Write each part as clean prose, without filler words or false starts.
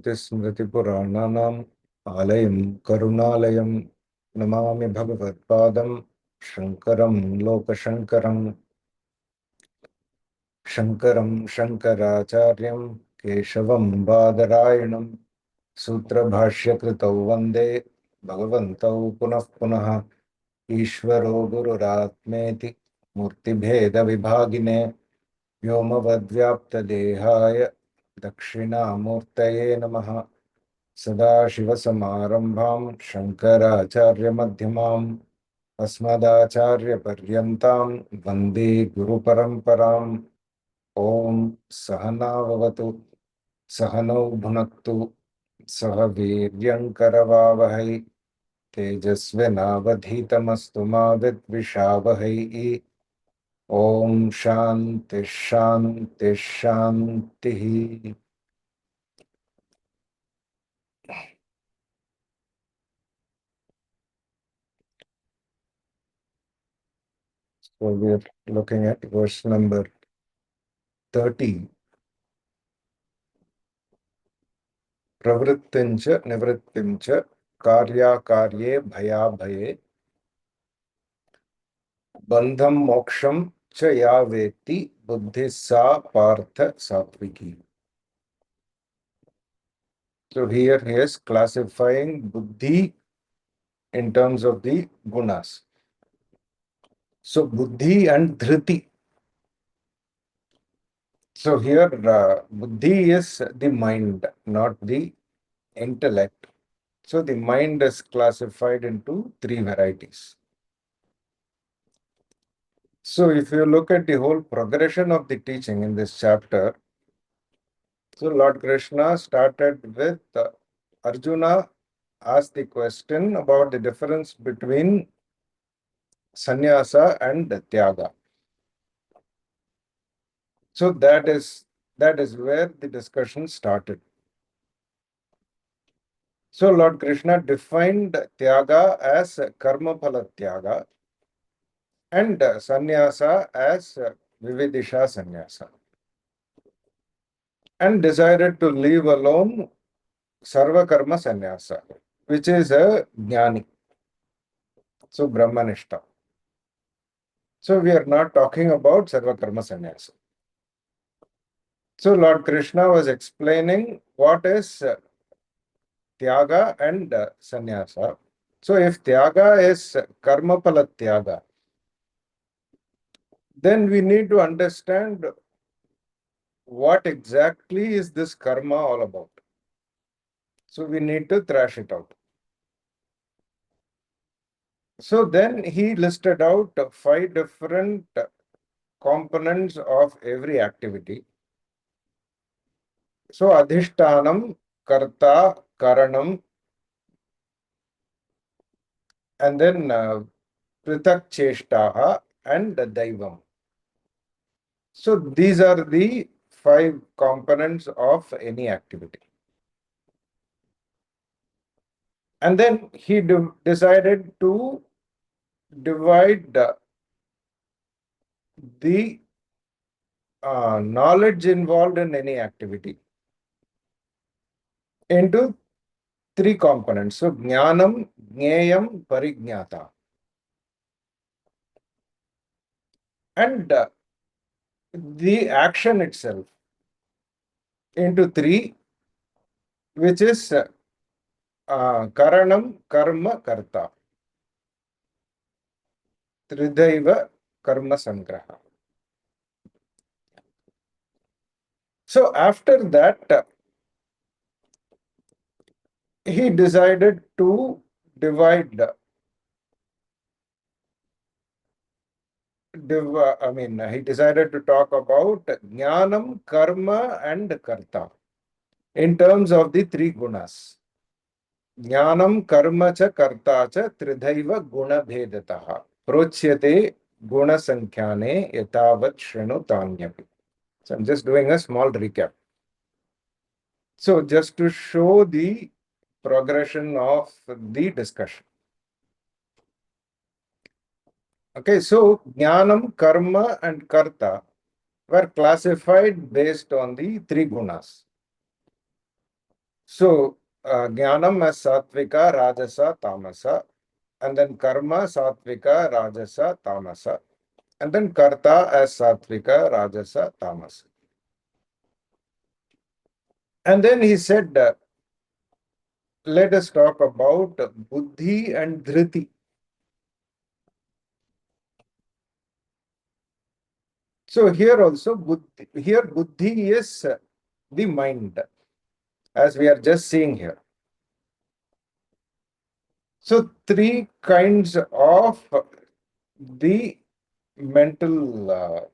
Shruti-Smriti-Purananam Alayam Karunalayam Namami Bhagavad-Padam Shankaram Lokashankaram Shankaram Shankaracharyam Keshavam Badarayanam Sutra Bhashya Kritau Vande Bhagavantau Punah Punah Ishvaro Gururatmeti Murti Bheda Vibhagine Vyomavadvyapta Dehaya Dakshinamurtaye Namaha Sadashivasamarambham Shankaracharya Madhyamam Asmadacharya Paryantam Vande Guru Paramparam Om Sahana Vavatu Sahano Bhunaktu Sahaviryankaravavahai Tejasvinavadhitamastu ma vidvishavahai Om Shanti Shanti Shanti. So we are looking at verse number 30. Pravrittincha nivrittincha karya karye bhaya bhaye bandham moksham cha ya veti buddhi sa partha satviki. So here he is classifying buddhi in terms of the gunas. So buddhi and dhriti. So here buddhi is the mind, not the intellect. So the mind is classified into three varieties. So if you look at the whole progression of the teaching in this chapter, so Lord Krishna started with Arjuna asked the question about the difference between sannyasa and tyaga. So that is where the discussion started. So Lord Krishna defined tyaga as karma phala tyaga and sannyasa as vividisha sannyasa, and decided to leave alone sarva karma sannyasa, which is a jnani, so brahmanishta. So we are not talking about sarva karma sannyasa. So Lord Krishna was explaining what is tyaga and sannyasa. So if tyaga is karma phala tyaga, then we need to understand what exactly is this karma all about. So we need to thrash it out. So then he listed out 5 different components of every activity. So adhishtanam, karta, karanam, and then pritak cheshtaha and daivam. So these are the 5 components of any activity. And then he decided to divide the knowledge involved in any activity into 3 components. So jnanam, jneyam, parijnata. And the action itself into 3, which is karanam, karma, karta. Tridaiva karma sangraha. So after that, he decided to divide, he decided to talk about jnanam, karma and karta in terms of the 3 gunas. Jnanam, karma cha karta cha tridaiva guna bhedataha prochyate guna sankhyaane yatavat shrinu tanyapi. So I'm just doing a small recap. So just to show the progression of the discussion. Okay, so jnanam, karma and karta were classified based on the 3 gunas. So, Jnanam as Satvika, Rajasa, Tamasa, and then Karma, Satvika, Rajasa, Tamasa, and then Karta as Satvika, Rajasa, Tamasa. And then he said, let us talk about Buddhi and Dhriti. So here also, Buddhi is the mind, as we are just seeing here. So three kinds of the mental,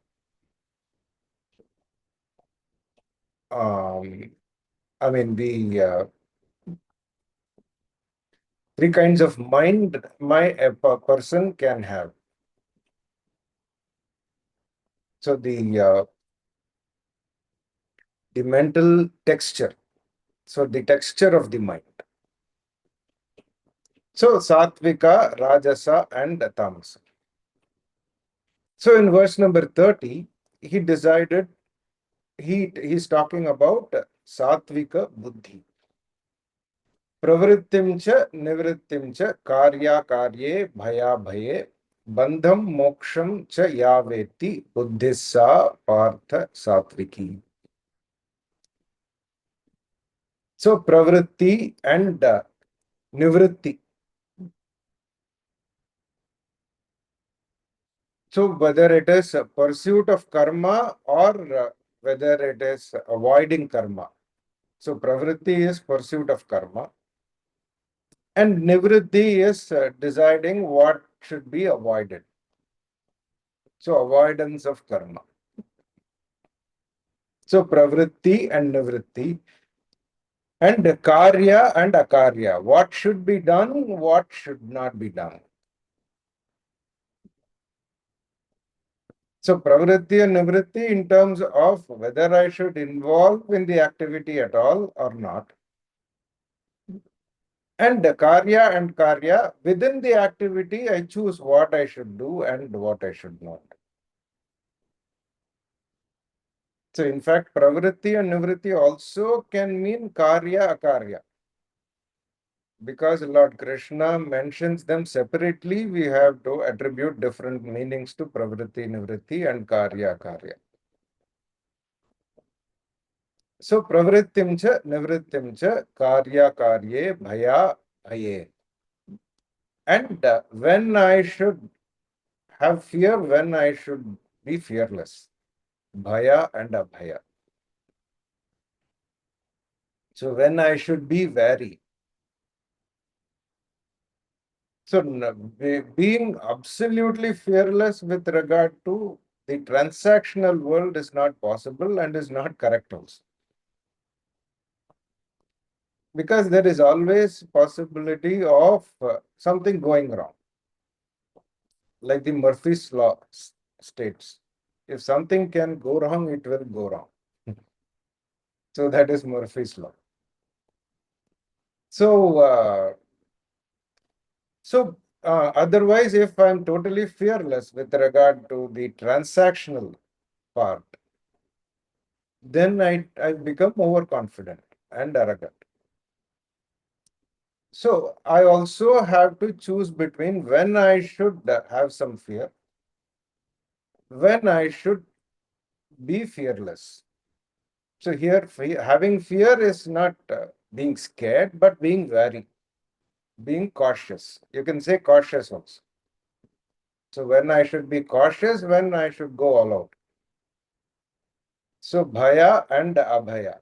I mean, the three kinds of mind a person can have. So the mental texture. So the texture of the mind. So Satvika, Rajasa, and Tamasa. So in verse number 30, he decided he's talking about Satvika Buddhi. Pravrittim cha nivrittim cha karya karye bhaya bhaye bandham moksham cha yaveti buddhissa partha satviki. So pravritti and nivritti. So whether it is a pursuit of karma or whether it is avoiding karma. So pravritti is pursuit of karma and nivritti is deciding what should be avoided. So avoidance of karma. So pravritti and nivritti and karya and akarya. What should be done, what should not be done. So pravritti and nivritti in terms of whether I should involve in the activity at all or not. And karya, within the activity, I choose what I should do and what I should not. So in fact, pravritti and nivritti also can mean karya, akarya. Because Lord Krishna mentions them separately, we have to attribute different meanings to pravritti, nivritti and karya, akarya. So pravrittim cha, nivrittim cha, karya, karye, bhaya, bhaye. And when I should have fear, when I should be fearless. Bhaya and abhaya. So when I should be wary. So being absolutely fearless with regard to the transactional world is not possible and is not correct also. Because there is always possibility of something going wrong. Like the Murphy's law states. If something can go wrong, it will go wrong. So that is Murphy's law. So otherwise, if I'm totally fearless with regard to the transactional part, then I become overconfident and arrogant. So I also have to choose between when I should have some fear, when I should be fearless. So here, having fear is not being scared, but being wary, being cautious. You can say cautious also. So when I should be cautious, when I should go all out. So bhaya and abhaya.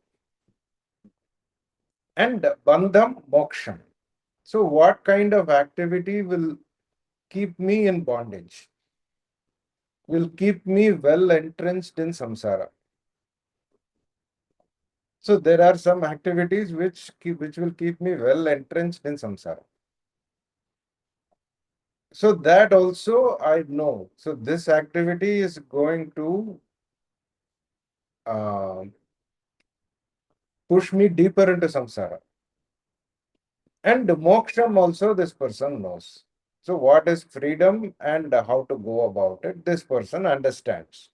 And bandham moksham. So what kind of activity will keep me in bondage? Will keep me well entrenched in samsara. So there are some activities which will keep me well entrenched in samsara. So that also I know. So this activity is going to uh, push me deeper into samsara. And moksham also this person knows. So what is freedom and how to go about it, this person understands.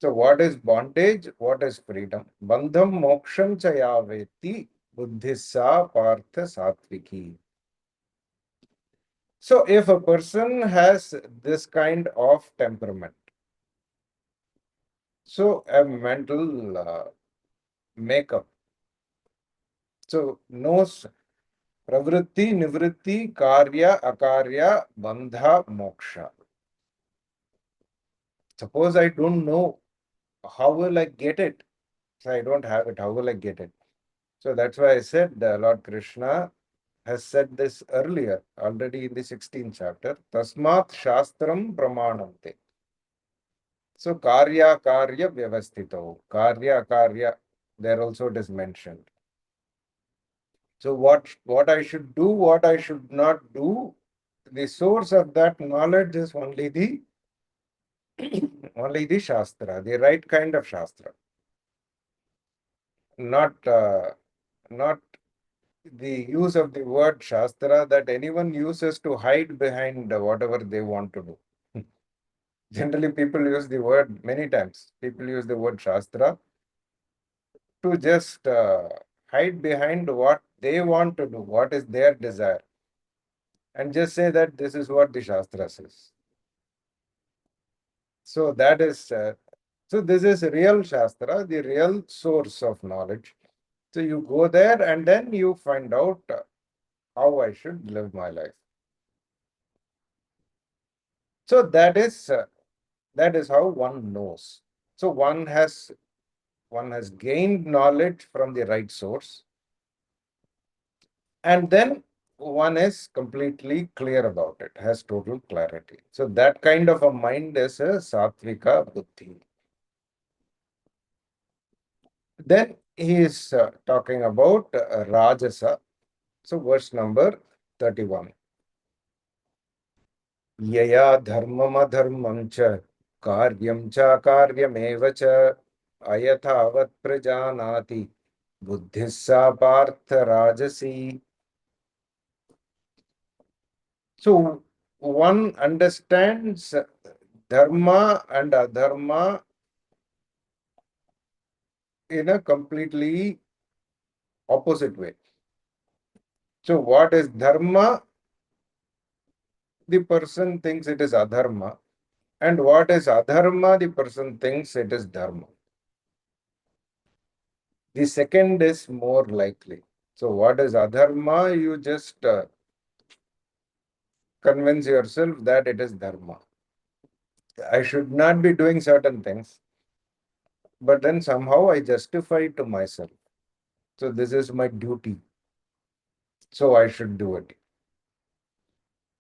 So what is bondage? What is freedom? Bandham moksham cha yaveti buddhissa partha satviki. So if a person has this kind of temperament, so a mental makeup, so knows pravritti, nivritti, karya, akarya, bandha, moksha. Suppose I don't know, how will I get it? So I don't have it, how will I get it? So that's why I said Lord Krishna has said this earlier, already in the 16th chapter. Tasmat Shastram Pramanante. So Karya Karya Vyavastito. Karya Karya, there also it is mentioned. So what I should do, what I should not do, the source of that knowledge is only the only the Shastra, the right kind of Shastra. Not the use of the word Shastra that anyone uses to hide behind whatever they want to do. Generally, people use the word many times. People use the word Shastra to just hide behind what they want to do, what is their desire, and just say that this is what the Shastra says. So that is, so this is real Shastra, the real source of knowledge. So you go there and then you find out how I should live my life. So that is how one knows. So one has gained knowledge from the right source, and then one is completely clear about it, has total clarity. So that kind of a mind is a sattvika buddhi. Then he is talking about rajasa. So verse number 31. Yaya dharmam adharmam cha karyam cha karyamev cha ayathavat prajanati buddhissa partha rajasi. So one understands dharma and adharma in a completely opposite way. So what is dharma? The person thinks it is adharma. And what is adharma? The person thinks it is dharma. The second is more likely. So what is adharma? You just convince yourself that it is dharma. I should not be doing certain things, but then somehow I justify to myself. So this is my duty. So I should do it.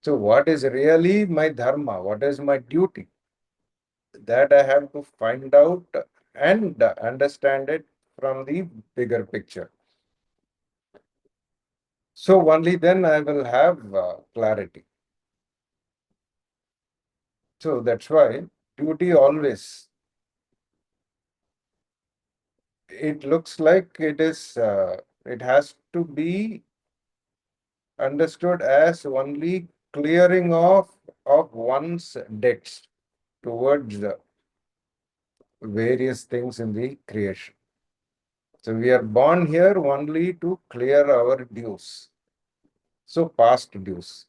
So what is really my dharma? What is my duty? That I have to find out and understand it from the bigger picture. So only then I will have clarity. So that's why duty always, it looks like it has to be understood as only clearing off of one's debts towards the various things in the creation. So we are born here only to clear our dues. So past dues.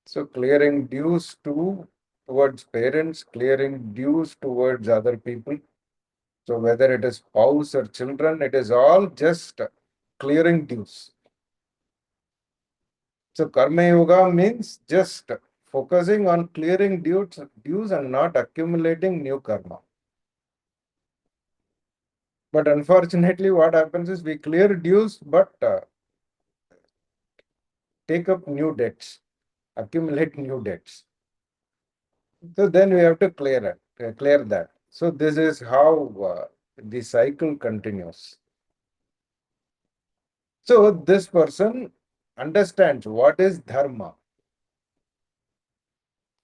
So clearing dues towards parents, clearing dues towards other people. So whether it is spouse or children, it is all just clearing dues. So Karma Yoga means just focusing on clearing dues and not accumulating new karma. But unfortunately, what happens is we clear dues, but take up new debts, accumulate new debts. So then we have to clear that. So this is how the cycle continues. So this person understands what is dharma.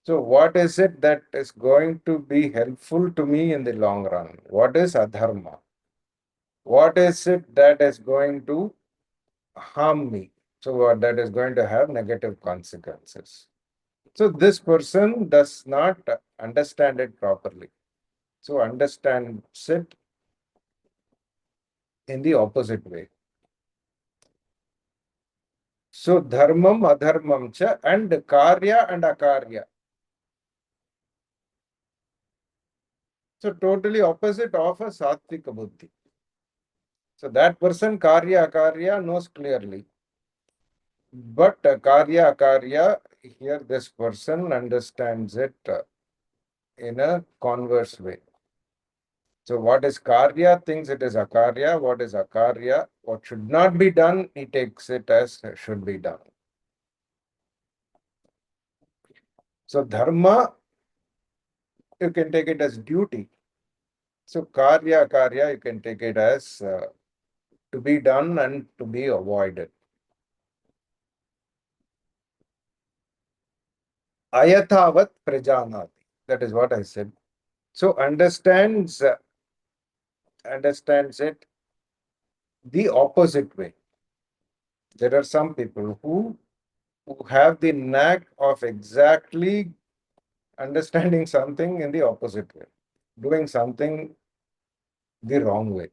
So what is it that is going to be helpful to me in the long run? What is adharma? What is it that is going to harm me? So what that is going to have negative consequences. So this person does not understand it properly. So understands it in the opposite way. So dharmam, adharmam cha, and karya and akarya. So totally opposite of a sattvika buddhi. So that person karya akarya knows clearly. But karya akarya, here this person understands it in a converse way. So what is karya thinks it is akarya. What is akarya, what should not be done, he takes it as should be done. So dharma, you can take it as duty. So karya akarya, you can take it as to be done and to be avoided. Ayathavat prajanati. That is what I said. So understands it the opposite way. There are some people who have the knack of exactly understanding something in the opposite way, doing something the wrong way.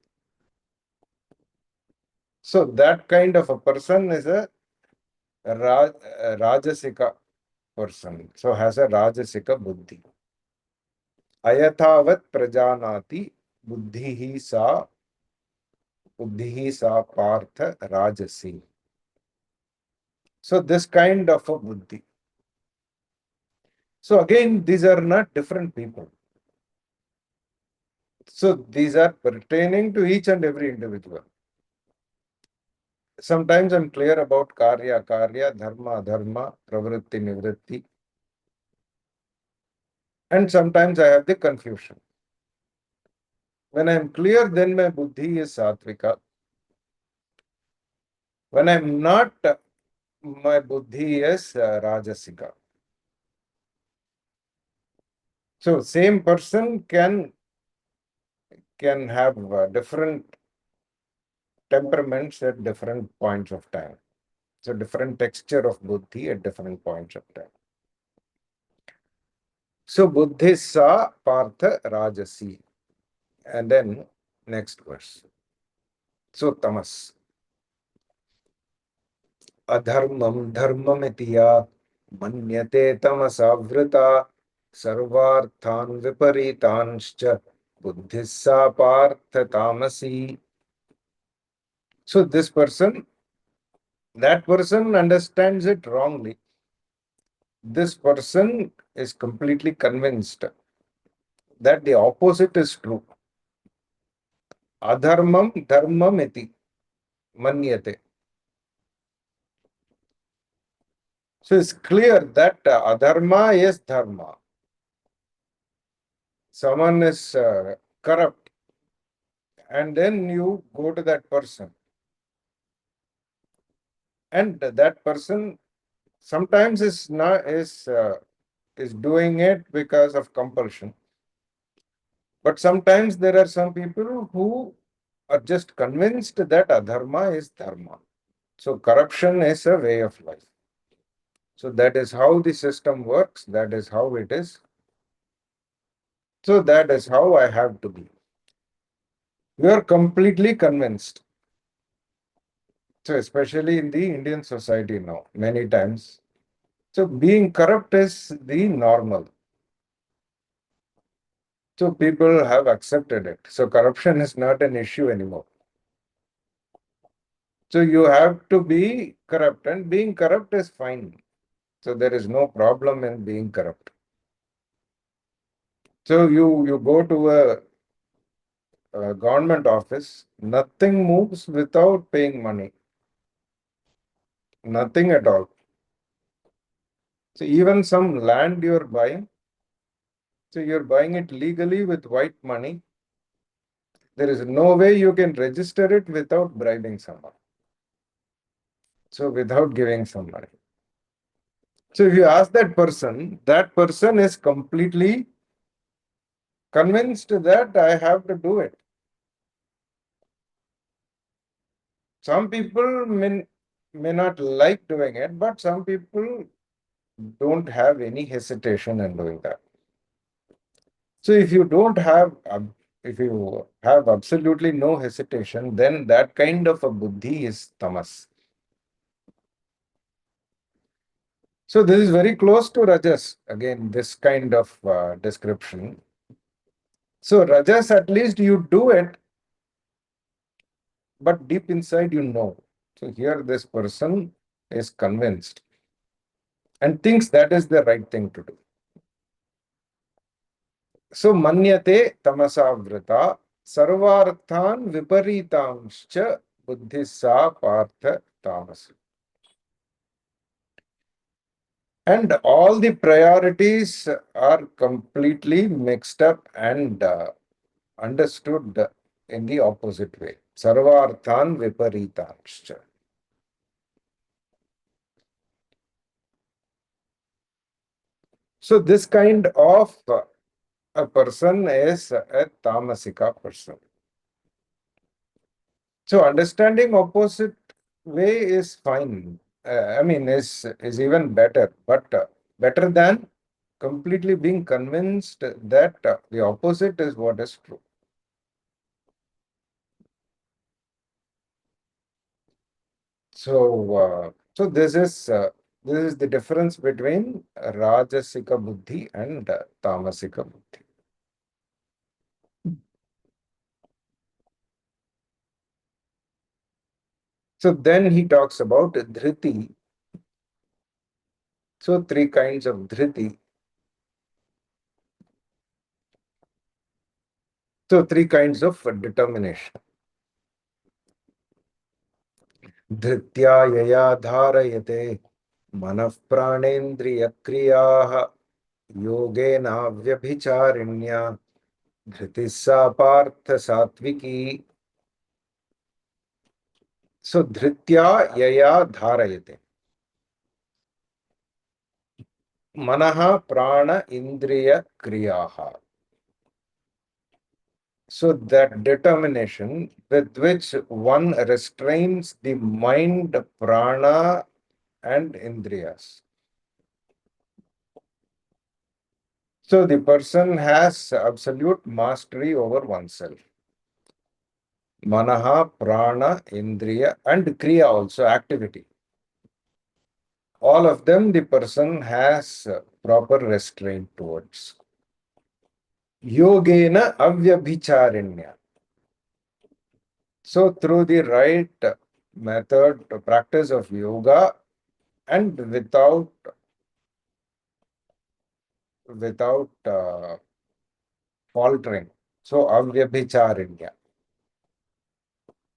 So that kind of a person is a Rajasika person. So has a Rajasika buddhi. Ayathavat prajanati buddhihi sa partha rajasi. So this kind of a buddhi. So again, these are not different people. So these are pertaining to each and every individual. Sometimes I'm clear about karya, akarya, dharma, adharma, pravritti, nivritti. And sometimes I have the confusion. When I'm clear, then my buddhi is sattvika. When I'm not, my buddhi is rajasika. So same person can have different temperaments at different points of time. So different texture of buddhi at different points of time. So buddhi sa partha rajasi. And then next verse. So tamas. Adharmam dharmamiti ya manyate tamasavrita sarvarthan viparitanscha buddhissa partha tamasi. So this person, that person understands it wrongly. This person is completely convinced that the opposite is true. Adharmam dharmamiti manyate. So it's clear that adharma is dharma. Someone is corrupt, and then you go to that person. And that person sometimes is doing it because of compulsion. But sometimes there are some people who are just convinced that adharma is dharma. So corruption is a way of life. So that is how the system works. That is how it is. So that is how I have to be. You are completely convinced. So especially in the Indian society now, many times. So being corrupt is the normal. So people have accepted it. So corruption is not an issue anymore. So you have to be corrupt, and being corrupt is fine. So there is no problem in being corrupt. So you go to a government office, nothing moves without paying money. Nothing at all. So even some land you're buying, so you're buying it legally with white money. There is no way you can register it without bribing someone. So without giving some money. So if you ask that person is completely convinced that I have to do it. Some people may not like doing it, but some people don't have any hesitation in doing that. So if you have absolutely no hesitation, then that kind of a buddhi is tamas. So this is very close to rajas. Again, this kind of description. So rajas, at least you do it, but deep inside you know. So here this person is convinced and thinks that is the right thing to do. So manyate tamasavrita sarvarthan viparitamscha buddhissa partha tamas. And all the priorities are completely mixed up and understood in the opposite way. Sarvarthan viparitamscha. So this kind of a person is a tamasika person. So understanding opposite way is fine. I mean, is even better, but better than completely being convinced that the opposite is what is true. So this is the difference between Rajasika Buddhi and Tamasika Buddhi. So then he talks about Dhriti. So three kinds of Dhriti. So three kinds of determination. धृत्या यया धारयते मनः प्राणेन्द्रियक्रियाः योगेनाव्यभिचारिण्या धृतिः सा पार्थ सात्विकी. सो धृत्या यया धारयते मनः प्राण इंद्रिय क्रियाः. So that determination with which one restrains the mind, prana, and indriyas. So the person has absolute mastery over oneself. Manaha, prana, indriya, and kriya also, activity. All of them the person has proper restraint towards. Yogena avyabhicharinya. So through the right method, practice of yoga, and without faltering. So avyabhicharinya.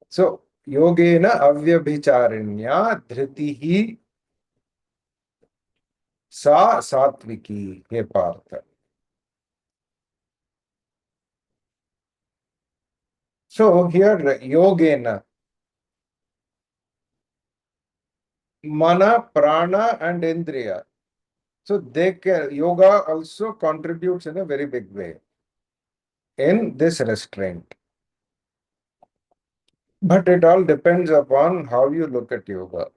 So yogena avyabhicharinya dhritihi sa satviki, he partha. So here yogena, mana, prana, and indriya. So yoga also contributes in a very big way in this restraint. But it all depends upon how you look at yoga.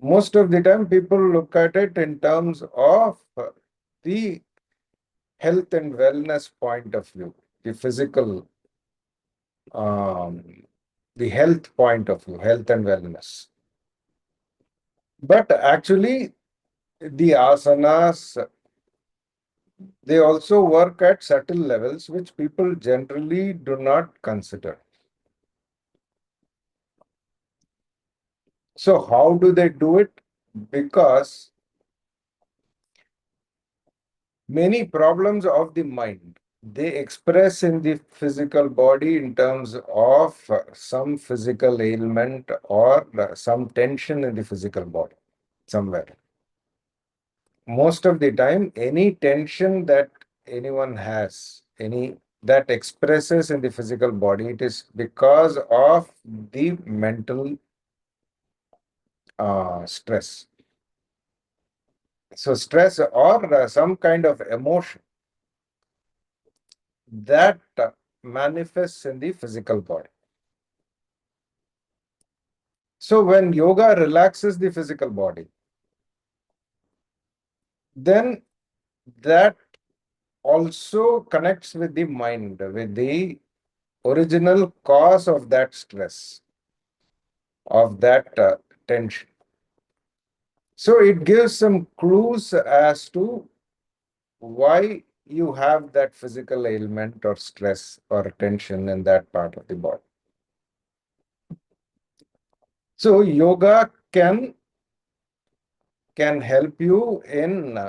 Most of the time, people look at it in terms of the health and wellness point of view, the physical, um, the health point of view, health and wellness. But actually, the asanas, they also work at subtle levels, which people generally do not consider. So how do they do it? Because many problems of the mind, they express in the physical body in terms of some physical ailment or some tension in the physical body somewhere. Most of the time, any tension that anyone has, any that expresses in the physical body, it is because of the mental stress. So stress or some kind of emotion that manifests in the physical body. So when yoga relaxes the physical body, then that also connects with the mind, with the original cause of that stress, of that tension. So it gives some clues as to why you have that physical ailment or stress or tension in that part of the body. So yoga can help you in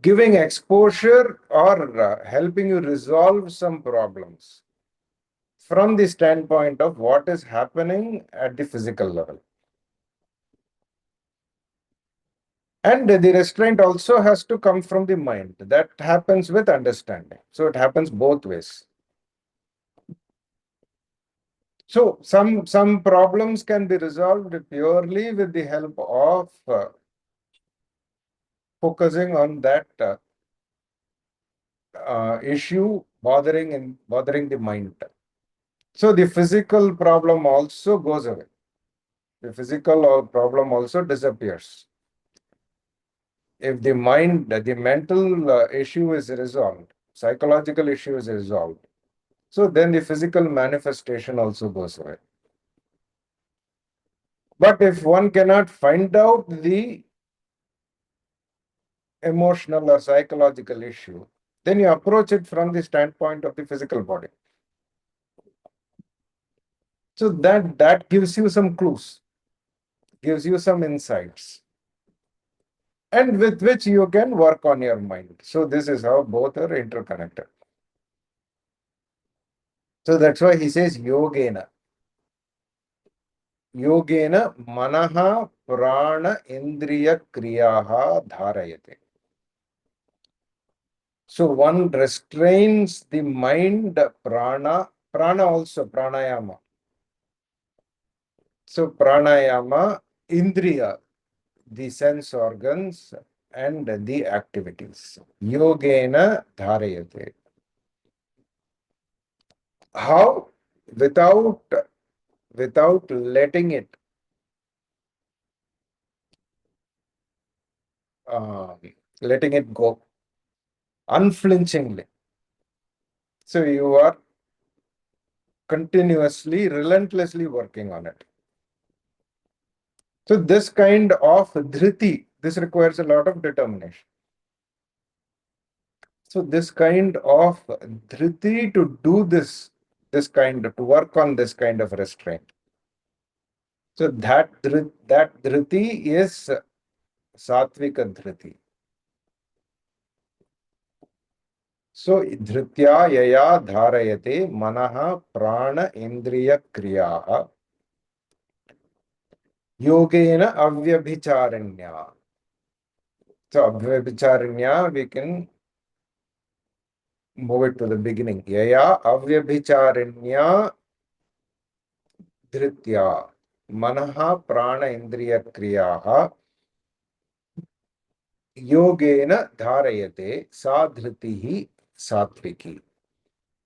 giving exposure or helping you resolve some problems from the standpoint of what is happening at the physical level. And the restraint also has to come from the mind. That happens with understanding. So it happens both ways. So some problems can be resolved purely with the help of focusing on that issue bothering the mind. So the physical problem also goes away. The physical problem also disappears. If the mental issue is resolved, psychological issue is resolved, so then the physical manifestation also goes away. But if one cannot find out the emotional or psychological issue, then you approach it from the standpoint of the physical body. So that gives you some clues, gives you some insights, and with which you can work on your mind. So this is how both are interconnected. So that's why he says yogena. Yogena manaha prana indriya kriyaha dharayate. So one restrains the mind, prana also pranayama. So pranayama, indriya, the sense organs and the activities. Yogena dharayate. How? Without letting it go unflinchingly. So you are continuously, relentlessly working on it. So this kind of dhriti, this requires a lot of determination. So this kind of dhriti to do to work on this kind of restraint. So that dhriti is satvika dhriti. So dhritya yaya dharayate manaha prana indriya kriyaha yogena avyabhicharanya. So avyabhicharanya, we can move it to the beginning. Yaya avyabhicharanya dhritya manaha prana indriya kriyaha yogena dharayate sa dhritihi satviki.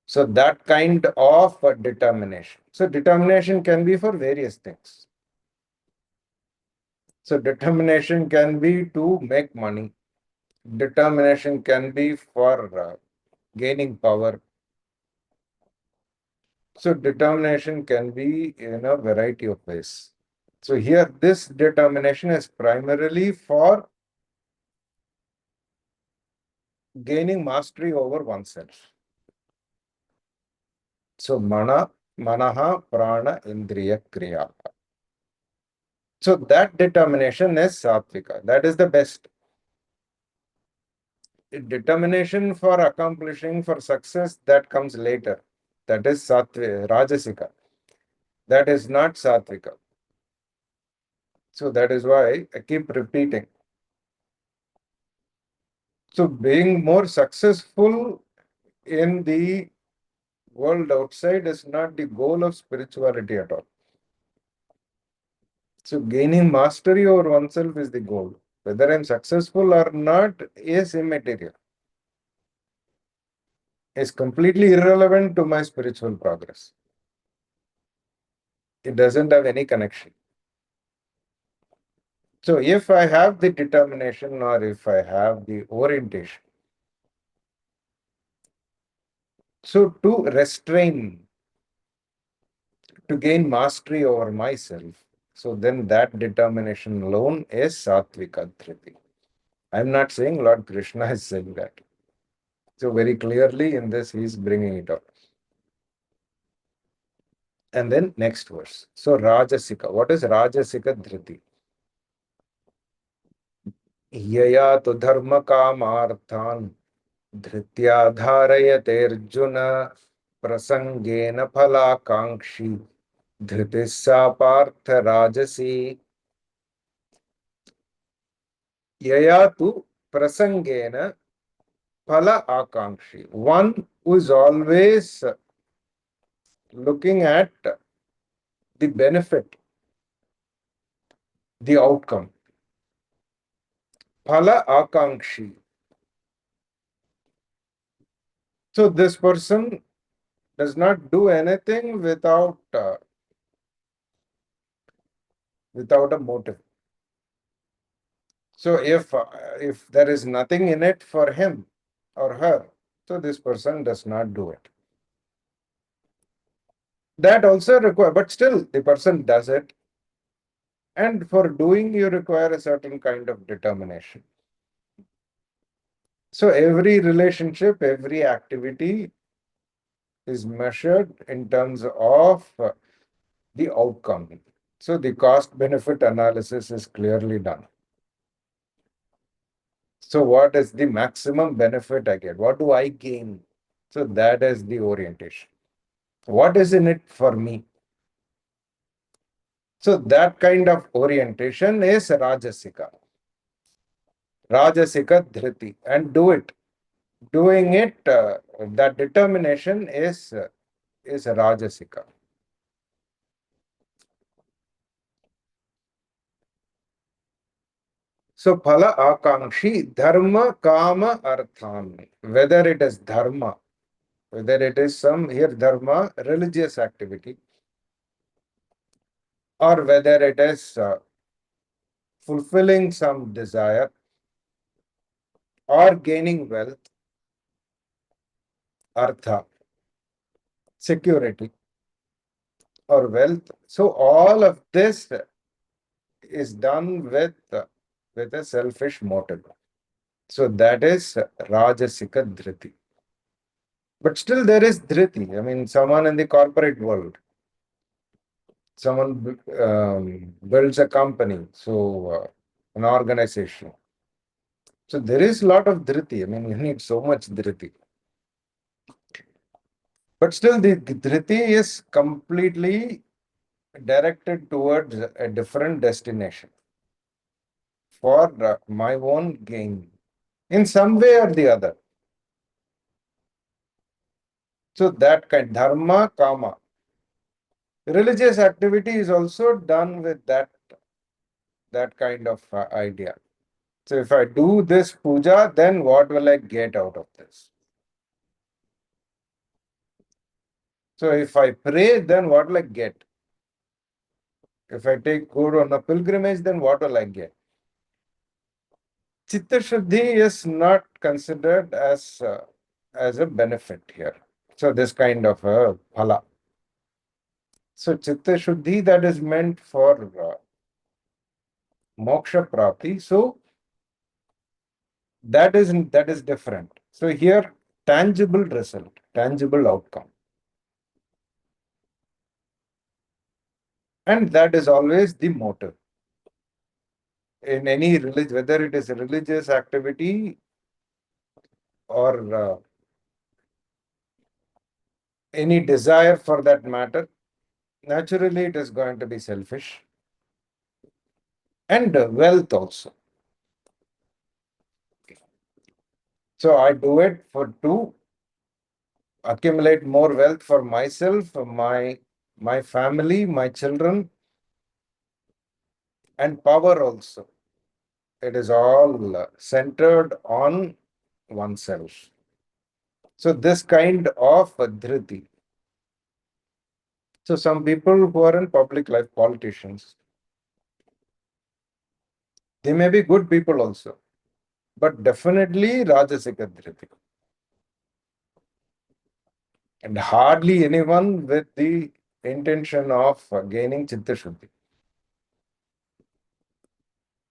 So that kind of determination. So determination can be for various things. So determination can be to make money. Determination can be for gaining power. So determination can be in a variety of ways. So here this determination is primarily for gaining mastery over oneself. So manaha prana indriya kriya. So that determination is sattvika. That is the best. Determination for accomplishing, for success, that comes later. That is rajasika. That is not sattvika. So that is why I keep repeating. So being more successful in the world outside is not the goal of spirituality at all. So gaining mastery over oneself is the goal. Whether I'm successful or not is immaterial. Is completely irrelevant to my spiritual progress. It doesn't have any connection. So if I have the determination or if I have the orientation, so to restrain, to gain mastery over myself, so then that determination alone is Satvika Dhriti. I'm not saying Lord Krishna is saying that. So very clearly in this, he is bringing it up. And then next verse. So Rajasika. What is Rajasika Dhriti? Yaya tu dharma kamarthan धृत्या धारयते Arjun प्रसंगेन फलाकांक्षी धृतिः सा पार्थ राजसी यया तु प्रसंगेन phala akankshi, one who is always looking at the benefit, the outcome. Phala akankshi. So this person does not do anything without a motive. So if there is nothing in it for him or her, so this person does not do it. That also require, but still the person does it. And for doing, you require a certain kind of determination. So every relationship, every activity is measured in terms of the outcome. So the cost benefit analysis is clearly done. So what is the maximum benefit I get? What do I gain? So that is the orientation. What is in it for me? So that kind of orientation is Rajasika. Rajasika Dhriti. And do it. Doing it, that determination is Rajasika. So phala akankshi dharma kama arthan. Whether it is dharma, whether it is some here dharma, religious activity, or whether it is fulfilling some desire or gaining wealth, artha, security or wealth. So all of this is done with a selfish motive. So that is Rajasika Dhriti. But still there is Dhriti. I mean, someone in the corporate world, someone builds a company, so an organization. So there is a lot of Dhriti. I mean, you need so much Dhriti. But still the Dhriti is completely directed towards a different destination for my own gain in some way or the other. So that kind dharma, kama. Religious activity is also done with that kind of idea. So if I do this puja, then what will I get out of this? So if I pray, then what will I get? If I go on a pilgrimage, then what will I get? Chitta Shuddhi is not considered as a benefit here. So this kind of a phala. So Chitta Shuddhi, that is meant for moksha prapti. So that is different. So here, tangible result, tangible outcome. And that is always the motive. In any religion, whether it is a religious activity or any desire for that matter, naturally it is going to be selfish. And wealth also. So I do it to accumulate more wealth for myself, for my family, my children, and power also. It is all centered on oneself. So this kind of dhriti. So some people who are in public life, politicians, They may be good people also, but definitely Rajasika Dhriti. And hardly anyone with the intention of gaining Chitta Shuddhi.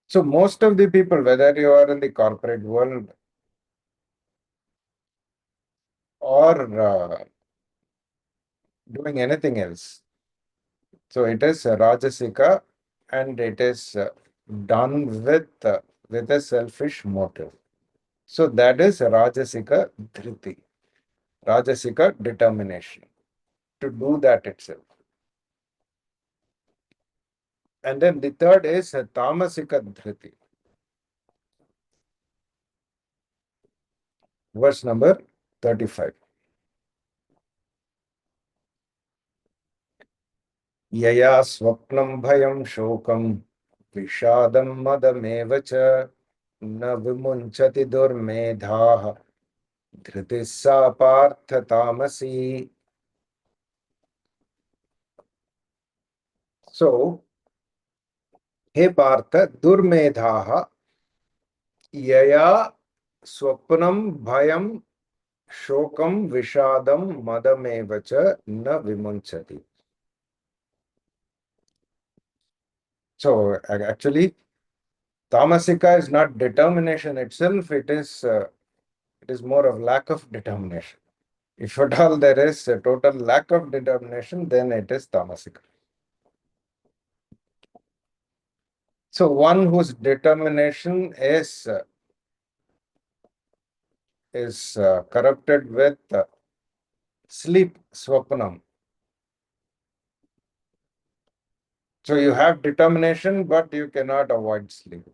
So most of the people, whether you are in the corporate world or doing anything else, so it is Rajasika and it is done with a selfish motive. So that is Rajasika Dhriti, Rajasika determination to do that itself. And then the third is Tamasika Dhriti. Verse number 35. Yaya swapnam bhayam shokam vishadam madam cha na vimunchati durmedha dhritissa partha tamasi. So, he partha durmedha yaya swapnam bhayam shokam vishadam madam cha na vimunchati. So, actually, Tamasika is not determination itself, it is more of lack of determination. If at all there is a total lack of determination, then it is Tamasika. So one whose determination is corrupted with sleep, swapnam. So you have determination, but you cannot avoid sleep.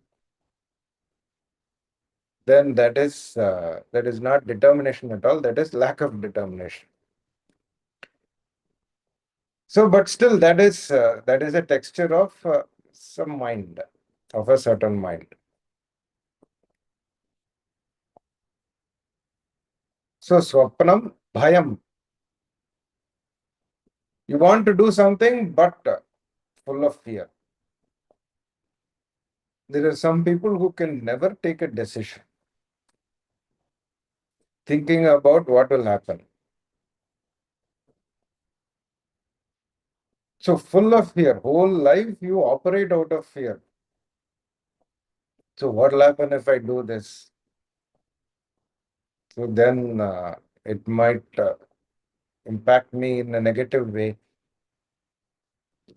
Then that is not determination at all. That is lack of determination. So, but still, that is a texture of some mind, of a certain mind. So, swapnam, bhayam. You want to do something, but full of fear. There are some people who can never take a decision, thinking about what will happen. So, full of fear, whole life you operate out of fear. So, what will happen if I do this? So, then it might impact me in a negative way.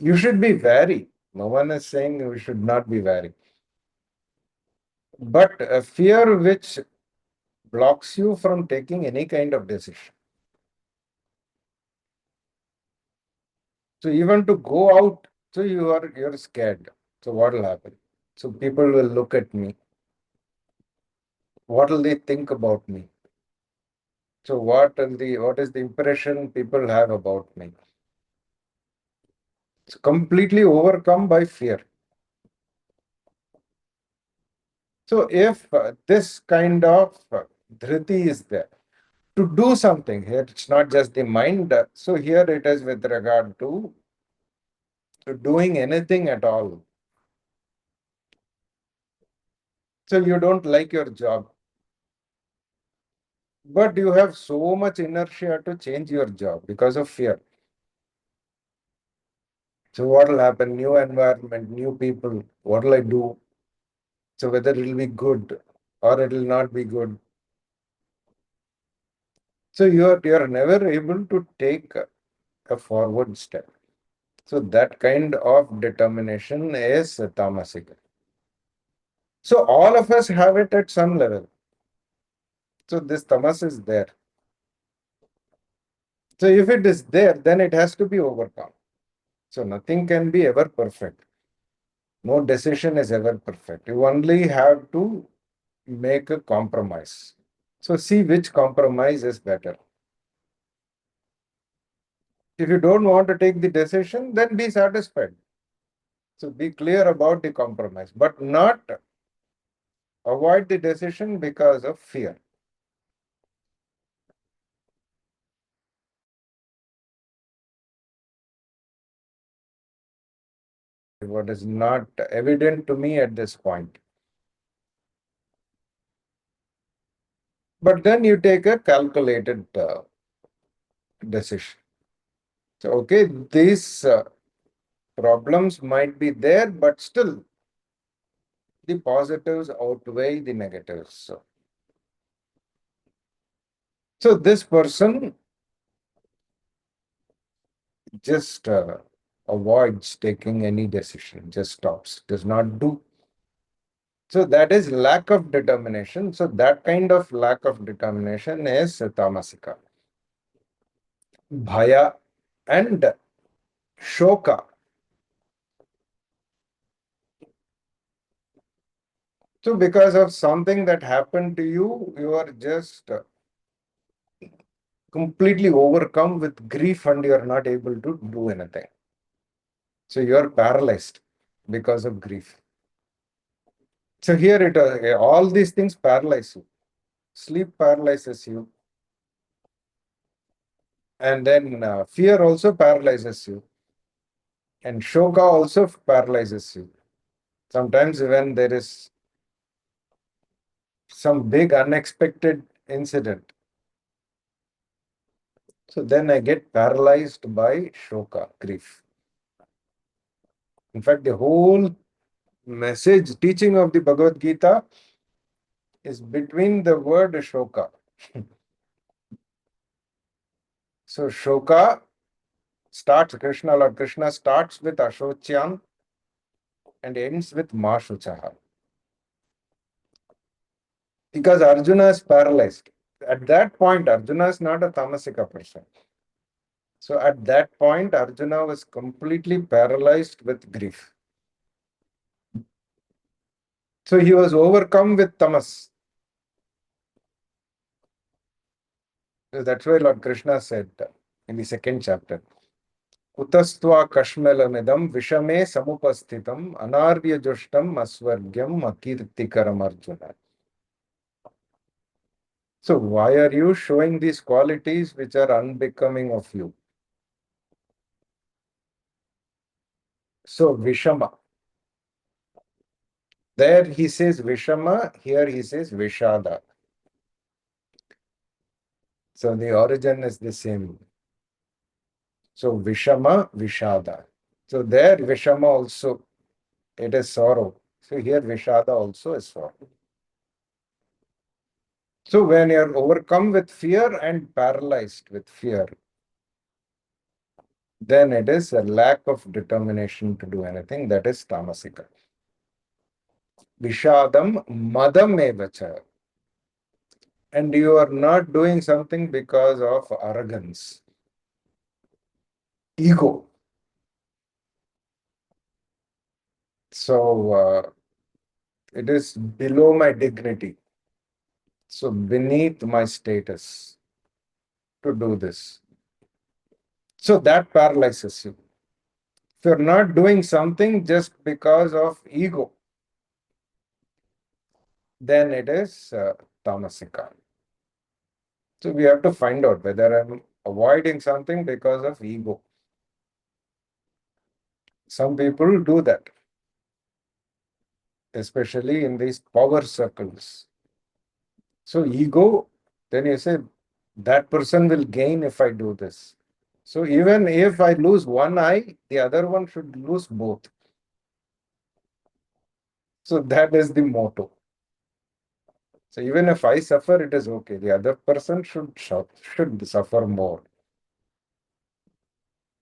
You should be wary. No one is saying we should not be wary. But a fear which blocks you from taking any kind of decision. So even to go out, so you're scared. So what will happen? So people will look at me. What will they think about me? So what is the impression people have about me? It's completely overcome by fear. So if this kind of dhriti is there to do something here, it's not just the mind. So here it is with regard to doing anything at all. So you don't like your job, but you have so much inertia to change your job because of fear. So what will happen? New environment, new people. What will I do? So whether it will be good or it will not be good. So you're never able to take a forward step. So that kind of determination is tamasic. So all of us have it at some level. So this tamas is there. So if it is there, then it has to be overcome. So nothing can be ever perfect. No decision is ever perfect. You only have to make a compromise. So see which compromise is better. If you don't want to take the decision, then be satisfied. So be clear about the compromise, but not avoid the decision because of fear. What is not evident to me at this point. But then you take a calculated decision. So, okay, these problems might be there, but still the positives outweigh the negatives. So this person just avoids taking any decision, just stops, does not do. So that is lack of determination. So that kind of lack of determination is tamasika. Bhaya and shoka. So because of something that happened to you, you are just completely overcome with grief and you are not able to do anything. So you are paralyzed because of grief. So here all these things paralyze you. Sleep paralyzes you. And then fear also paralyzes you. And shoka also paralyzes you. Sometimes when there is some big unexpected incident, so then I get paralyzed by shoka, grief. In fact, the whole message, teaching of the Bhagavad Gita is between the word shoka. So shoka starts, Lord Krishna starts with Ashocyan and ends with Mashuchaha. Because Arjuna is paralyzed. At that point, Arjuna is not a tamasika person. So at that point, Arjuna was completely paralyzed with grief. So he was overcome with tamas. So that's why Lord Krishna said in the second chapter, Kutastva kashmelamidam vishame samupasthitam anarya jushtam asvargyam akirtikaram Arjuna. So why are you showing these qualities which are unbecoming of you? So Vishama. There he says Vishama, here he says Vishada. So the origin is the same. So Vishama, Vishada. So there Vishama also, it is sorrow. So here Vishada also is sorrow. So when you are overcome with fear and paralyzed with fear, then it is a lack of determination to do anything. That is tamasika. Vishadam madam evacha. And you are not doing something because of arrogance, ego. So it is below my dignity. So beneath my status to do this. So that paralyzes you. If you're not doing something just because of ego, then it is tamasika. So we have to find out whether I'm avoiding something because of ego. Some people do that, especially in these power circles. So ego, then you say, that person will gain if I do this. So even if I lose one eye, the other one should lose both. So that is the motto. So even if I suffer, it is okay. The other person should suffer more.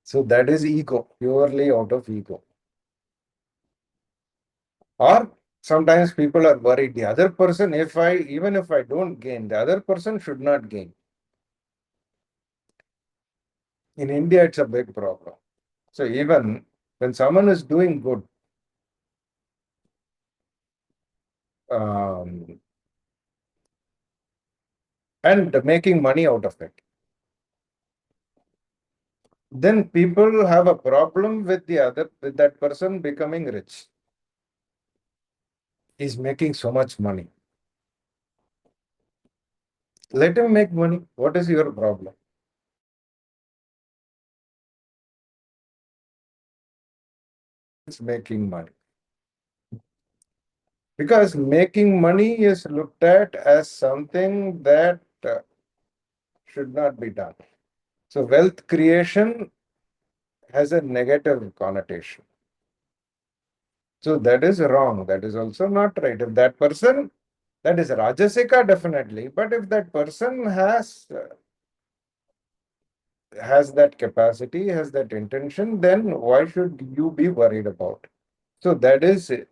So that is ego, purely out of ego. Or sometimes people are worried. The other person, even if I don't gain, the other person should not gain. In India, it's a big problem. So even when someone is doing good, um, and making money out of it, then people have a problem with with that person becoming rich. He's making so much money. Let him make money. What is your problem? It's making money. Because making money is looked at as something that should not be done. So wealth creation has a negative connotation. So that is wrong. That is also not right. If that person, that is Rajasika definitely, but if that person has that capacity, has that intention, then why should you be worried about? So that is it.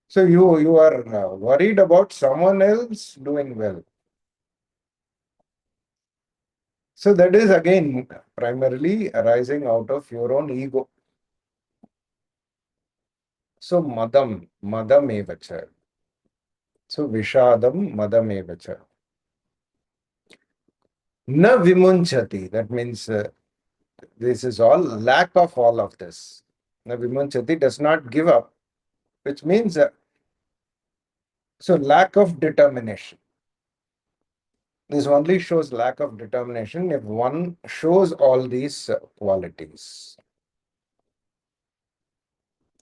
So you are worried about someone else doing well. So that is again primarily arising out of your own ego. So madam evacha. So vishadam madam evacha. Na vimunchati. That means this is all lack of all of this. Na vimunchati does not give up, which means so lack of determination. This only shows lack of determination if one shows all these qualities.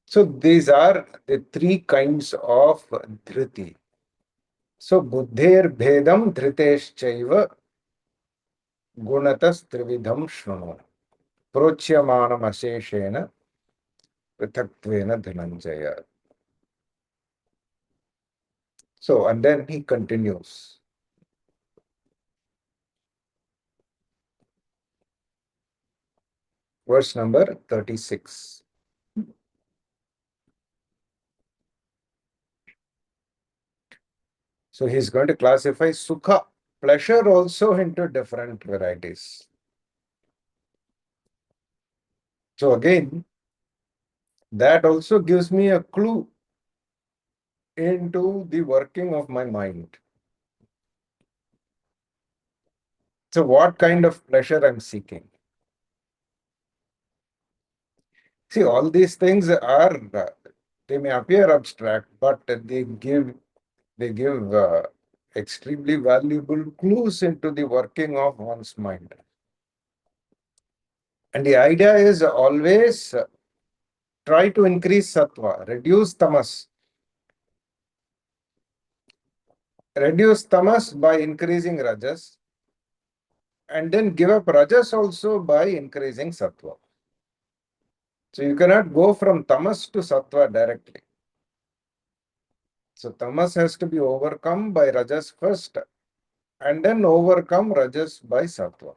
So these are the three kinds of dhriti. So buddhir bhedam dhriteschaiva gunatas trividham shruno. Prochyamanam asheshena prithaktvena dhananjaya. So, and then he continues. Verse number 36. So he's going to classify sukha, pleasure also into different varieties. So again, that also gives me a clue into the working of my mind. So what kind of pleasure I'm seeking? See, all these things are, they may appear abstract, but they give extremely valuable clues into the working of one's mind. And the idea is always try to increase sattva, reduce tamas. Reduce tamas by increasing rajas, and then give up rajas also by increasing sattva. So you cannot go from tamas to sattva directly. So tamas has to be overcome by rajas first, and then overcome rajas by sattva.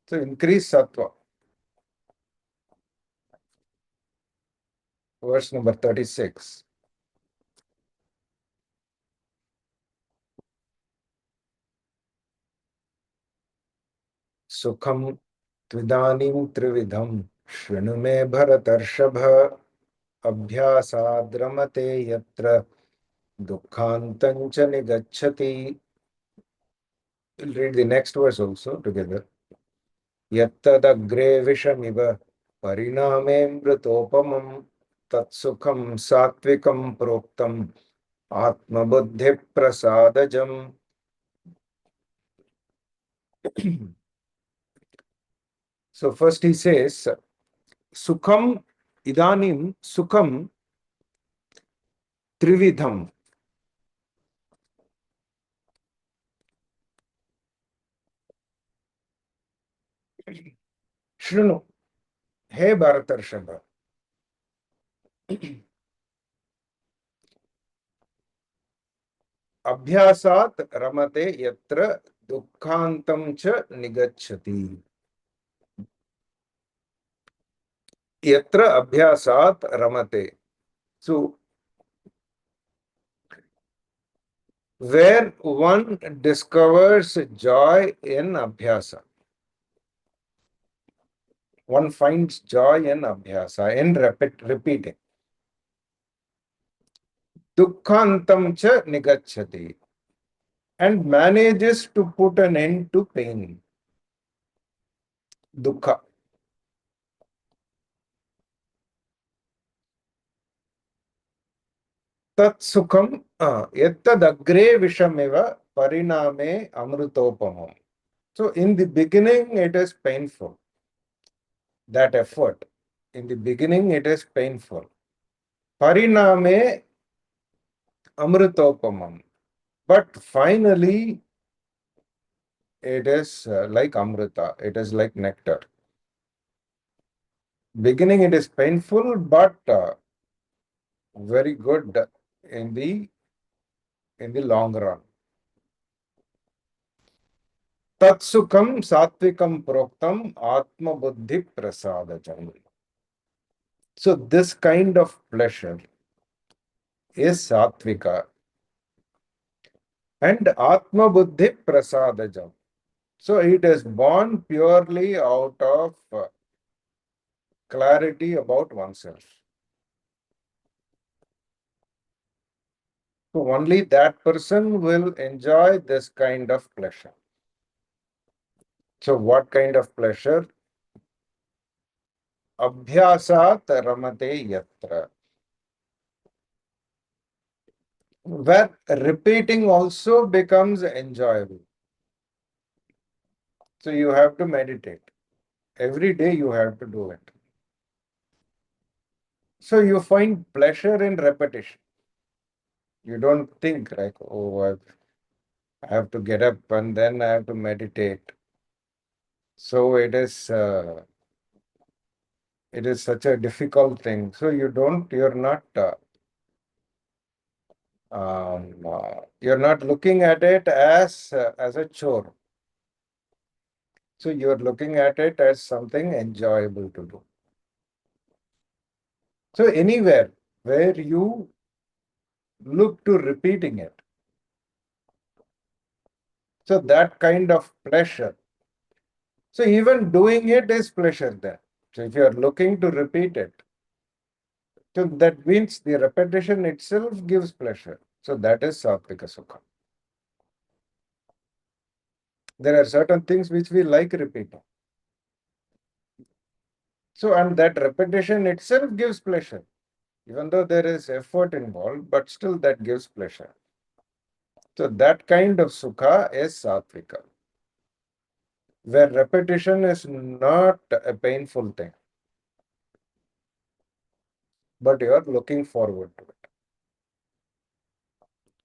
So increase sattva. Verse number 36. Sukham tvidanim trividham shvenu me bharatarshabha abhyasadramate yatra dukkhantancha nigacchati. We'll read the next verse also together. Yattadagre vishamiva pariname mritopamam tatsukham satvikam proktam atma buddhi prasadajam. So first he says, Sukham idanim sukham trividham. Shrunu, he Bharatarshava. Abhyasat ramate yatra dukkhantam cha nigacchati. Yatra abhyasat ramate. So, where one discovers joy in abhyasa, one finds joy in abhyasa, in repeating. Dukkhantam cha nigacchati, and manages to put an end to pain. Dukkha. Tat sukham yattadagre vishameva pariname amrutopamam. So in the beginning it is painful. That effort. In the beginning it is painful. Pariname amritopamam. But finally, it is like amrita. It is like nectar. Beginning, it is painful, but very good in the long run. Tatsukam satvikam proktam atma buddhi prasadajam. So this kind of pleasure is satvika and atma buddhi prasadajam. So it is born purely out of clarity about oneself. So only that person will enjoy this kind of pleasure. So what kind of pleasure? Abhyasat ramate yatra. Where repeating also becomes enjoyable. So you have to meditate. Every day you have to do it. So you find pleasure in repetition. You don't think like, oh, I have to get up and then I have to meditate. So it is such a difficult thing. So you're not looking at it as a chore. So you're looking at it as something enjoyable to do. So anywhere where you look to repeating it, so that kind of pleasure. So even doing it is pleasure there. So if you are looking to repeat it, so that means the repetition itself gives pleasure. So that is Sattvika Sukha. There are certain things which we like repeating. So, and that repetition itself gives pleasure. Even though there is effort involved, but still that gives pleasure. So that kind of Sukha is Sattvika, where repetition is not a painful thing, but you are looking forward to it.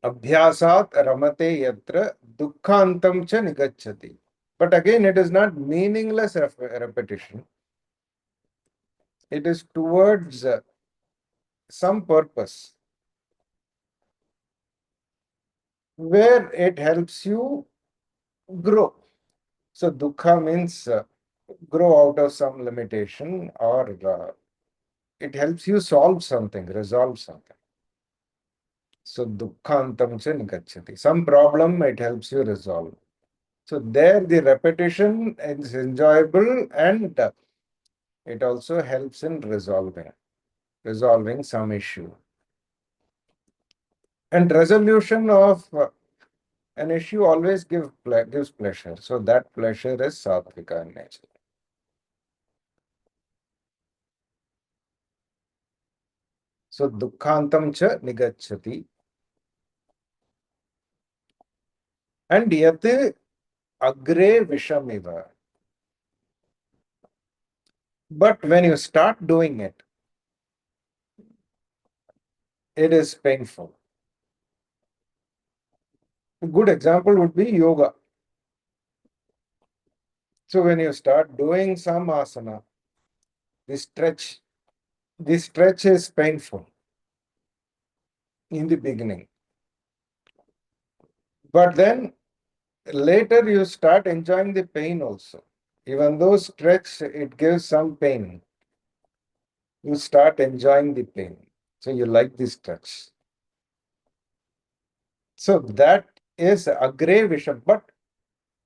Abhyasat ramate yatra dukkhantam cha nigacchati. But again, it is not meaningless repetition. It is towards some purpose where it helps you grow. So dukkha means grow out of some limitation, or it helps you solve something, resolve something. So dukkhantam cha nigacchati. Some problem it helps you resolve. So there the repetition is enjoyable, and it also helps in resolving some issue. And resolution of an issue always gives pleasure. So that pleasure is sattvika in nature. So dukkhantam cha nigacchati. And yate agre vishamiva. But when you start doing it, it is painful. A good example would be yoga. So when you start doing some asana, the stretch is painful in the beginning. But then later you start enjoying the pain also. Even though stretch, it gives some pain, you start enjoying the pain. So you like the stretch. So that is agre visham, but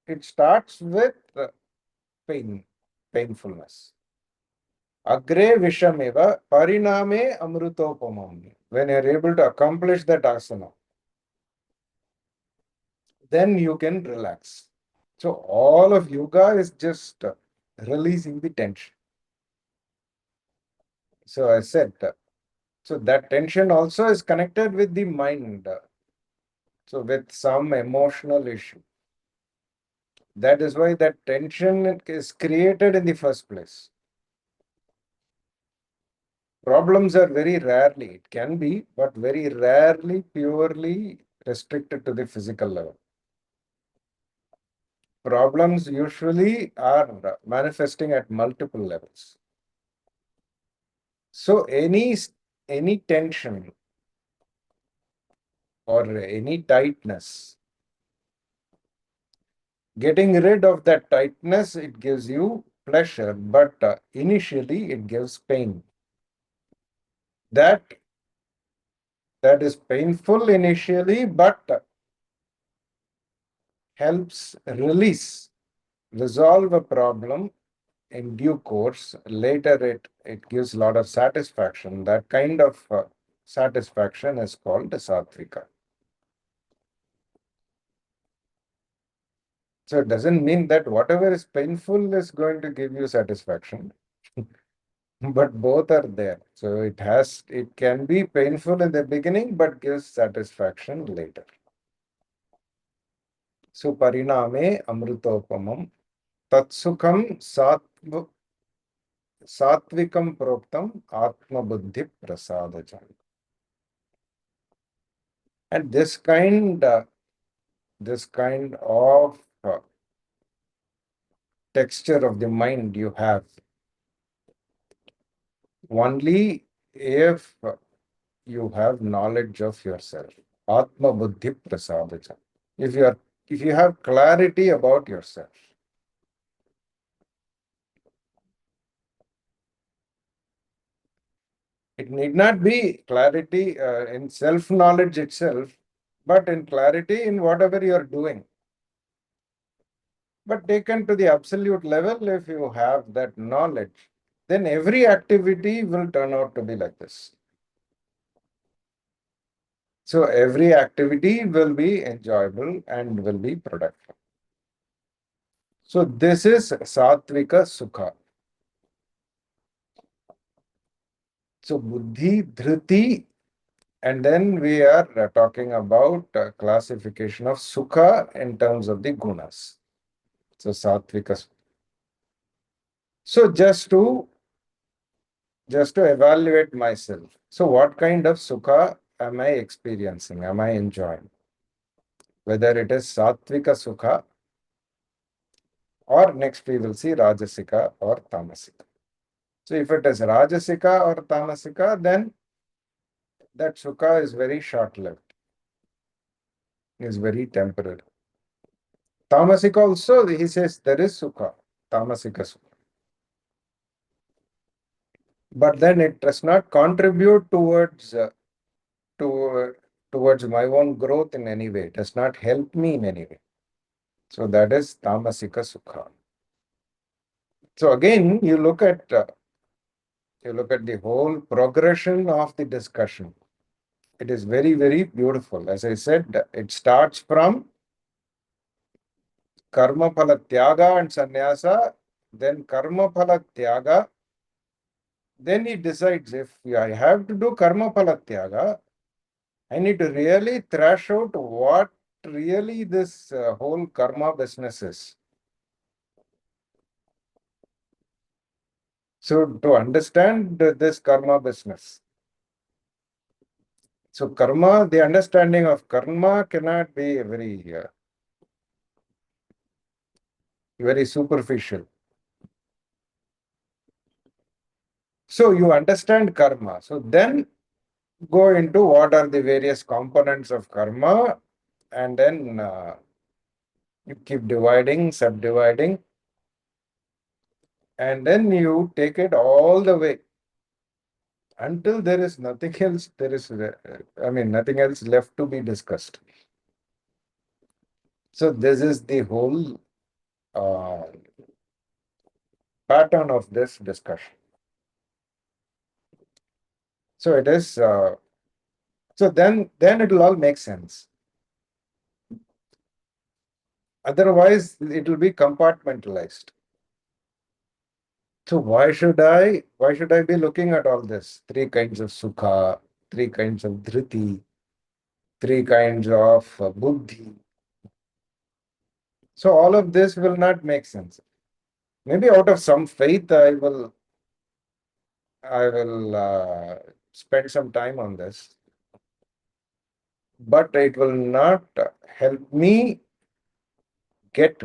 it starts with painfulness. Agre vishameva pariname amrutopamam. When you're able to accomplish that asana, then you can relax. So all of yoga is just releasing the tension. So I said, so that tension also is connected with the mind. So with some emotional issue. That is why that tension is created in the first place. Problems are very rarely, it can be, but very rarely purely restricted to the physical level. Problems usually are manifesting at multiple levels. So any tension or any tightness, getting rid of that tightness, it gives you pleasure, but initially it gives pain. That is painful initially, but helps resolve a problem in due course. Later it gives a lot of satisfaction. That kind of satisfaction is called sattvika. So it doesn't mean that whatever is painful is going to give you satisfaction, but both are there. So it can be painful in the beginning, but gives satisfaction later. So pariname amrutopamam tatsukham सात्विकं प्रोक्तम आत्मबुद्धि प्रसादजम. And this kind of texture of the mind you have only if you have knowledge of yourself. Atma buddhi prasadaja. If you have clarity about yourself. It need not be clarity in self-knowledge itself, but in clarity in whatever you are doing. But taken to the absolute level, if you have that knowledge, then every activity will turn out to be like this. So every activity will be enjoyable and will be productive. So this is Sattvika Sukha. So Buddhi, Dhriti, and then we are talking about classification of Sukha in terms of the gunas. So Sattvika. So just to evaluate myself. So what kind of Sukha am I experiencing? Am I enjoying? Whether it is Sattvika Sukha or next we will see Rajasika or Tamasika. So if it is Rajasika or Tamasika, then that Sukha is very short-lived, is very temporary. Tamasika also, he says there is Sukha, Tamasika Sukha. But then it does not contribute towards my own growth in any way. It does not help me in any way. So that is Tamasika Sukha. So again, you look at the whole progression of the discussion. It is very, very beautiful. As I said, it starts from karma phala tyaga and sannyasa, then karma phala tyaga. Then he decides, if I have to do karma phala tyaga, I need to really thrash out what really this whole karma business is. So to understand this karma business, so karma, the understanding of karma cannot be very superficial. So you understand karma. So then go into what are the various components of karma, and then you keep dividing, subdividing, and then you take it all the way until there is nothing else. Nothing else left to be discussed. So this is the whole pattern of this discussion. So it is. So then it will all make sense. Otherwise, it will be compartmentalized. So why should I be looking at all this? Three kinds of sukha, three kinds of dhriti, three kinds of buddhi. So all of this will not make sense. Maybe out of some faith, I will I will spend some time on this, but it will not help me get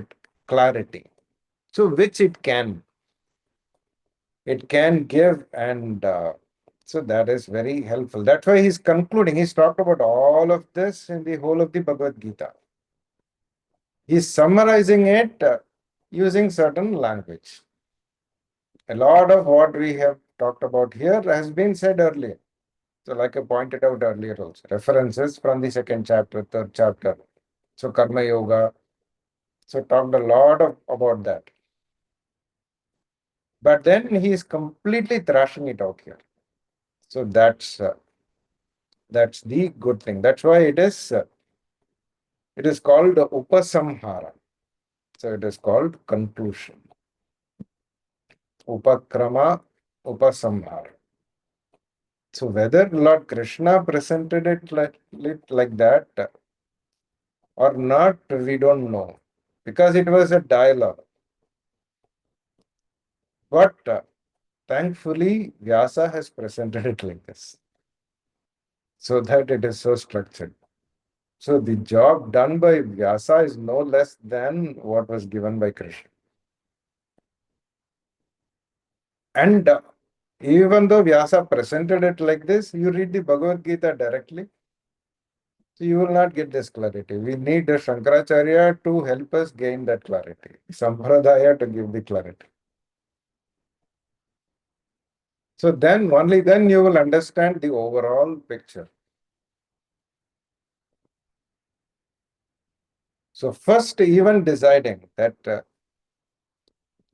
clarity. So, which it can. It can give, and so that is very helpful. That's why he's concluding. He's talked about all of this in the whole of the Bhagavad Gita. He's summarizing it using certain language. A lot of what we have talked about here has been said earlier. So, like I pointed out earlier also, references from the second chapter, third chapter. So, Karma Yoga. So, talked a lot about that. But then he is completely thrashing it out here. So, that's the good thing. That's why it is called Upasamhara. So, it is called conclusion. Upakrama, Upasamhara. So, whether Lord Krishna presented it like that or not, we don't know, because it was a dialogue. But thankfully, Vyasa has presented it like this, so that it is so structured. So the job done by Vyasa is no less than what was given by Krishna. And even though Vyasa presented it like this, you read the Bhagavad Gita directly, so you will not get this clarity. We need a Shankaracharya to help us gain that clarity, Sampradaya to give the clarity. So then, only then you will understand the overall picture. So first, even deciding that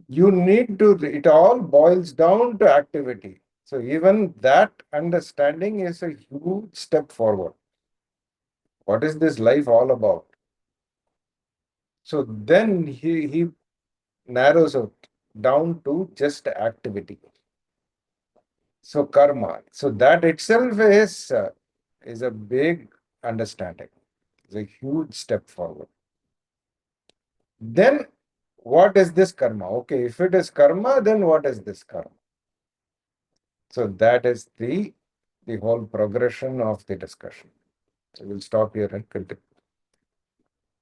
you need to, it all boils down to activity. So even that understanding is a huge step forward. What is this life all about? So then he narrows it down to just activity. So karma. So that itself is a big understanding. It's a huge step forward. Then what is this karma? Okay, if it is karma, then what is this karma? So that is the whole progression of the discussion. So we'll stop here and continue.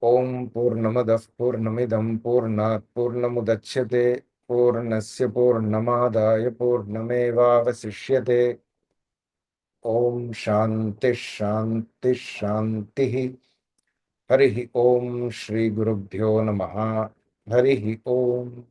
Om Purnamadah Purnamidam Purnat Purnamudachyate Purnasya Purnamadaya Purnameva Vasishyate. Om Shanti Shanti Shanti. Harihi Om Shri Gurubhyo Namaha. Harihi Om.